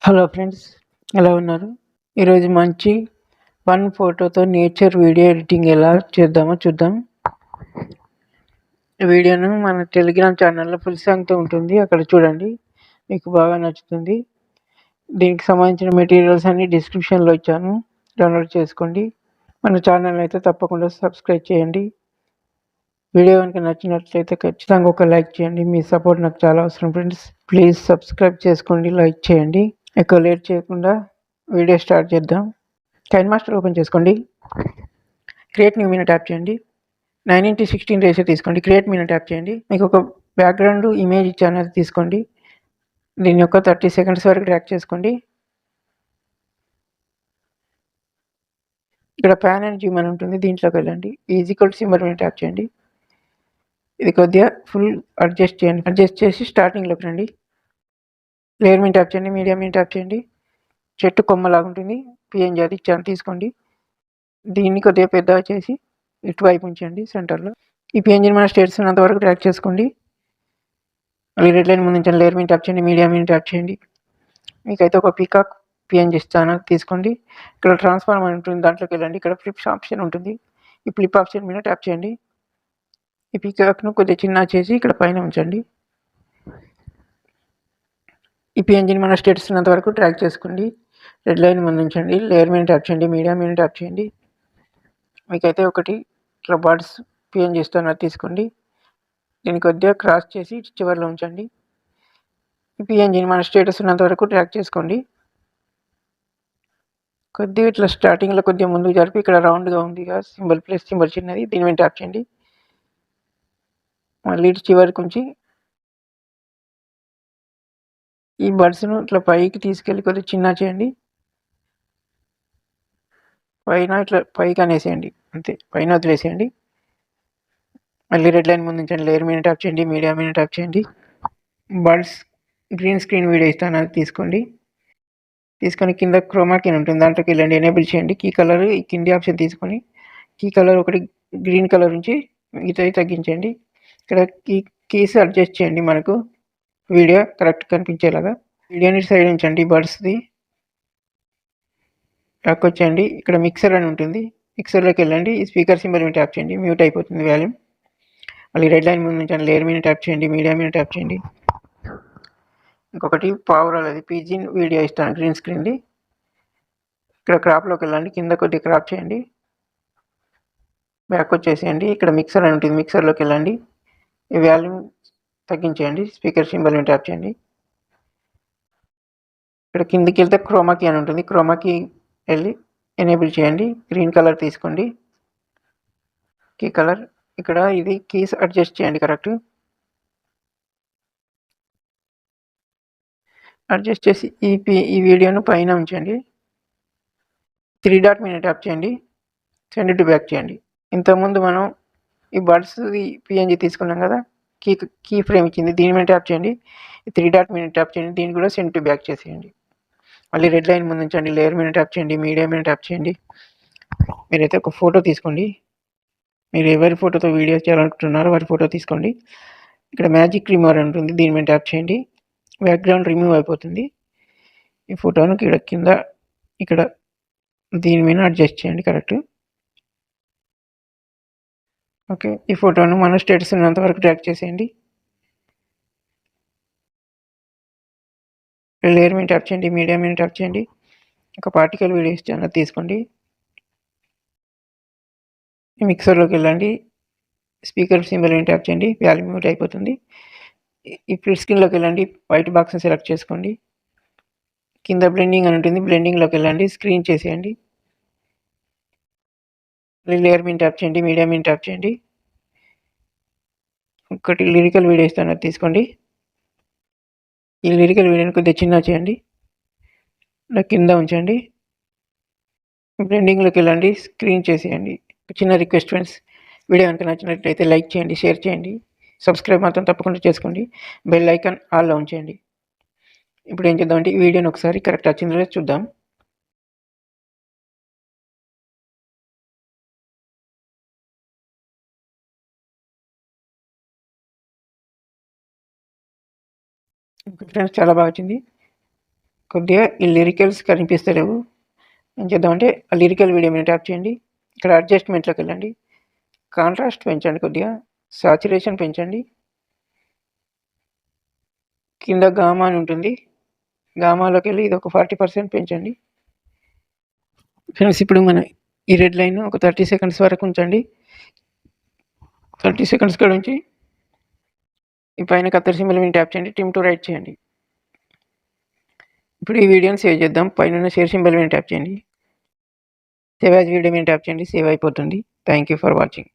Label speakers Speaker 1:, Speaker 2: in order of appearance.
Speaker 1: Hello friends, ఎలా ఉన్నారు? ఈరోజు మంచి ఫన్ ఫోటోతో నేచర్ వీడియో ఎడిటింగ్ ఎలా చేద్దామో చూద్దాం. ఈ వీడియోను మన టెలిగ్రామ్ ఛానల్లో ఫుల్ సాంగ్తో ఉంటుంది, అక్కడ చూడండి, మీకు బాగా నచ్చుతుంది. దీనికి సంబంధించిన మెటీరియల్స్ అన్ని డిస్క్రిప్షన్లో ఇచ్చాను, డౌన్లోడ్ చేసుకోండి. మన ఛానల్ అయితే తప్పకుండా సబ్స్క్రైబ్ చేయండి. వీడియో కనుక నచ్చినట్లయితే ఖచ్చితంగా ఒక లైక్ చేయండి. మీ సపోర్ట్ నాకు చాలా అవసరం ఫ్రెండ్స్. ప్లీజ్ సబ్స్క్రైబ్ చేసుకోండి, లైక్ చేయండి. ఎక్కువ లేట్ చేయకుండా వీడియో స్టార్ట్ చేద్దాం. కైన్ మాస్టర్ ఓపెన్ చేసుకోండి. క్రియేట్ న్యూ మీను ట్యాప్ చేయండి. 9:16 రేషియో తీసుకోండి. క్రియేట్ మీను ట్యాప్ చేయండి. మీకు ఒక బ్యాక్గ్రౌండ్ ఇమేజ్ ఇచ్చాను, అది తీసుకోండి. దీని యొక్క 30 సెకండ్స్ వరకు ట్రాక్ చేసుకోండి. ఇక్కడ ప్యాన్ అండ్ జూమ్ అని ఉంటుంది, దీంట్లోకి వెళ్ళండి. ఈక్వల్ సింబల్ మీద ట్యాప్ చేయండి. ఇది కొద్దిగా ఫుల్ అడ్జస్ట్ చేయండి. అడ్జస్ట్ చేసి స్టార్టింగ్లోకి రండి. లేయర్ మీద ట్యాప్ చేయండి. మీడియా మీద ట్యాప్ చేయండి. చెట్టు కొమ్మలాగా ఉంటుంది, పిఎన్జీ అది ఇచ్చాను, తీసుకోండి. దీన్ని కొద్దిగా పెద్దగా చేసి ఇటువైపు ఉంచండి సెంటర్లో. ఈ పిఎన్జీని మన స్టేట్స్ ఉన్నంత వరకు ట్రాక్ చేసుకోండి. మళ్ళీ రెడ్ లైన్ ముందు ఉంచండి. లేయర్ మీద ట్యాప్ చేయండి. మీడియా మీద ట్యాప్ చేయండి. మీకైతే ఒక పీకాక్ పిఎన్జీ ఇస్తాను, తీసుకోండి. ఇక్కడ ట్రాన్స్ఫార్మ్ అని ఉంటుంది, దాంట్లోకి వెళ్ళండి. ఇక్కడ ఫ్లిప్ ఆప్షన్ ఉంటుంది, ఈ ఫ్లిప్ ఆప్షన్ మీద ట్యాప్ చేయండి. ఈ పీకాక్ను కొద్దిగా చిన్న చేసి ఇక్కడ పైన ఉంచండి. ఈ పిఎన్జీని మన స్టేట్స్ ఉన్నంత వరకు ట్రాక్ చేసుకోండి. రెడ్ లైన్ ముందు ఉంచండి. లేయర్ మీద ట్యాప్ చేయండి. మీడియా మీద ట్యాప్ చేయండి. మీకైతే ఒకటి ఇట్లా బర్డ్స్ పిఎన్జీ ఇస్తాను, అది తీసుకోండి. దీన్ని కొద్దిగా క్రాస్ చేసి చివరిలో ఉంచండి. ఈ పిఎన్జీని మన స్టేటస్ ఉన్నంత వరకు ట్రాక్ చేసుకోండి. కొద్దిగా ఇట్లా స్టార్టింగ్లో కొద్దిగా ముందుకు జరిపి ఇక్కడ రౌండ్గా ఉంది సింబల్, ప్లస్ సింబల్ చిన్నది, దీని మీద ట్యాప్ చేయండి. మళ్ళీ ఇటు చివరికి ఉంచి ఈ బర్డ్స్ను ఇట్లా పైకి తీసుకెళ్ళి కొద్దిగా చిన్న చేయండి. పైన ఇట్లా పైకి అనేసేయండి, అంతే, పైన వదిలేసేయండి. మళ్ళీ రెడ్ లైన్ ముందు ఉంచండి. లేయర్ మీద ట్యాప్ చేయండి. మీడియా మీద ట్యాప్ చేయండి. బర్డ్స్ గ్రీన్ స్క్రీన్ వీడియో ఇస్తాను, అది తీసుకోండి. తీసుకొని కింద క్రోమాకీ అని ఉంటుంది, దాంట్లోకి వెళ్ళండి. ఎనేబుల్ చేయండి. కీ కలర్ ఈ కింది ఆప్షన్ తీసుకొని కీ కలర్ ఒకటి గ్రీన్ కలర్ నుంచి మిగతాయి తగ్గించండి. ఇక్కడ కీస్ అడ్జస్ట్ చేయండి, మనకు వీడియో కరెక్ట్ కనిపించేలాగా. వీడియోని సైడ్ ఉంచండి. బర్డ్స్ది ట్యాక్ వచ్చేయండి. ఇక్కడ మిక్సర్ అని ఉంటుంది, మిక్సర్లోకి వెళ్ళండి. ఈ స్పీకర్ సింబల్ మీద ట్యాప్ చేయండి, మ్యూట్ అయిపోతుంది వాల్యూమ్. మళ్ళీ రెడ్ లైన్ ముందు ఉంచండి. లేయర్ మీద ట్యాప్ చేయండి. మీడియా మీద ట్యాప్ చేయండి. ఇంకొకటి పావురాలు, అది పీజిన్ వీడియో ఇస్తాను, గ్రీన్ స్క్రీన్ది. ఇక్కడ క్రాప్లోకి వెళ్ళండి, కింద కొద్దిగా క్రాప్ చేయండి, బ్యాక్ వచ్చేసేయండి. ఇక్కడ మిక్సర్ అని ఉంటుంది, మిక్సర్లోకి వెళ్ళండి. ఈ వాల్యూమ్ తగ్గించేయండి. స్పీకర్ సింబల్ మీద ట్యాప్ చేయండి. ఇక్కడ కిందికి వెళ్తే క్రోమాకీ అని ఉంటుంది, క్రోమాకీ వెళ్ళి ఎనేబుల్ చేయండి. గ్రీన్ కలర్ తీసుకోండి, కీ కలర్. ఇక్కడ ఇది కీస్ అడ్జస్ట్ చేయండి కరెక్ట్. అడ్జస్ట్ చేసి ఈ వీడియోను పైన ఉంచండి. 3 డాట్ మీద ట్యాప్ చేయండి, సెండ్ టు బ్యాక్ చేయండి. ఇంతకుముందు మనం ఈ బర్డ్స్ పిఎన్జీ తీసుకున్నాం కదా, కీ ఫ్రేమ్ ఇచ్చింది, దీని మీద ట్యాప్ చేయండి. ఈ 3 డాట్ మీద ట్యాప్ చేయండి, దీన్ని కూడా సెండ్ టు బ్యాక్ చేసేయండి. మళ్ళీ రెడ్ లైన్ ముందు ఉంచండి. లేయర్ మీద ట్యాప్ చేయండి. మీడియా మీద ట్యాప్ చేయండి. మీరైతే ఒక ఫోటో తీసుకోండి. మీరు ఎవరి ఫోటోతో వీడియో చేయాలనుకుంటున్నారో వారి ఫోటో తీసుకోండి. ఇక్కడ మ్యాజిక్ రిమూవర్ ఉంటుంది, దీని మీద ట్యాప్ చేయండి. బ్యాక్గ్రౌండ్ రిమూవ్ అయిపోతుంది. ఈ ఫోటోను ఇక్కడ కింద ఇక్కడ దీని మీద అడ్జస్ట్ చేయండి కరెక్ట్. ఓకే, ఈ ఫోటోను మన స్టేటస్ ఉన్నంత వరకు ట్రాక్ చేసేయండి. లేయర్ మీద ట్యాప్ చేయండి. మీడియా మీద ట్యాప్ చేయండి. ఒక పార్టికల్ వీడియో ఇస్తాను, అది తీసుకోండి. మిక్సర్లోకి వెళ్ళండి. స్పీకర్ సింబల్ మీద ట్యాప్ చేయండి, వాల్యూమ్ మ్యూట్ అయిపోతుంది. ఈ స్ప్లిట్ స్క్రీన్లోకి వెళ్ళండి. వైట్ బాక్స్ని సెలెక్ట్ చేసుకోండి. కింద బ్లెండింగ్ అని ఉంటుంది, బ్లెండింగ్లోకి వెళ్ళండి. స్క్రీన్ చేసేయండి. లేయర్ మీద ట్యాప్ చేయండి. మీడియా మీద ట్యాప్ చేయండి. ఒకటి లిరికల్ వీడియో ఇస్తాను, అది తీసుకోండి. ఈ లిరికల్ వీడియోని కొద్దిగా చిన్న చేయండి, కింద ఉంచండి. బ్లెండింగ్లోకి వెళ్ళండి, స్క్రీన్ చేసేయండి. చిన్న రిక్వెస్ట్ ఫ్రెండ్స్, వీడియో కనుక నచ్చినట్లయితే లైక్ చేయండి, షేర్ చేయండి, సబ్స్క్రైబ్ మాత్రం తప్పకుండా చేసుకోండి. బెల్ ఐకాన్ ఆల్లో ఉంచేయండి. ఇప్పుడు ఏం చేద్దామంటే ఈ వీడియోని ఒకసారి కరెక్ట్ వచ్చిందో చూద్దాం. ఫ్రెండ్స్, చాలా బాగా వచ్చింది. కొద్దిగా ఈ లిరికల్స్ కనిపిస్తలేవు. ఏం చేద్దామంటే ఆ లిరికల్ వీడియో మీద ట్యాప్ చేయండి. ఇక్కడ అడ్జస్ట్మెంట్లోకి వెళ్ళండి. కాంట్రాస్ట్ పెంచండి, కొద్దిగా సాచురేషన్ పెంచండి. కింద గామా అని ఉంటుంది, గామాలోకి వెళ్ళి ఇది ఒక 40% పెంచండి. ఫ్రెండ్స్ ఇప్పుడు మన ఈ రెడ్ లైన్ ఒక 30 సెకండ్స్ వరకు ఉంచండి. 30 సెకండ్స్ కూడా ఉంచి ఈ పైన కత్తెర సింబల్ మీద ట్యాప్ చేయండి. ట్రిమ్ టు రైట్ చేయండి. ఇప్పుడు ఈ వీడియోని సేవ్ చేద్దాం. పైన షేర్ సింబల్ మీద ట్యాప్ చేయండి. సేవ్ యాజ్ వీడియో మీద ట్యాప్ చేయండి. సేవ్ అయిపోతుంది. Thank you for watching.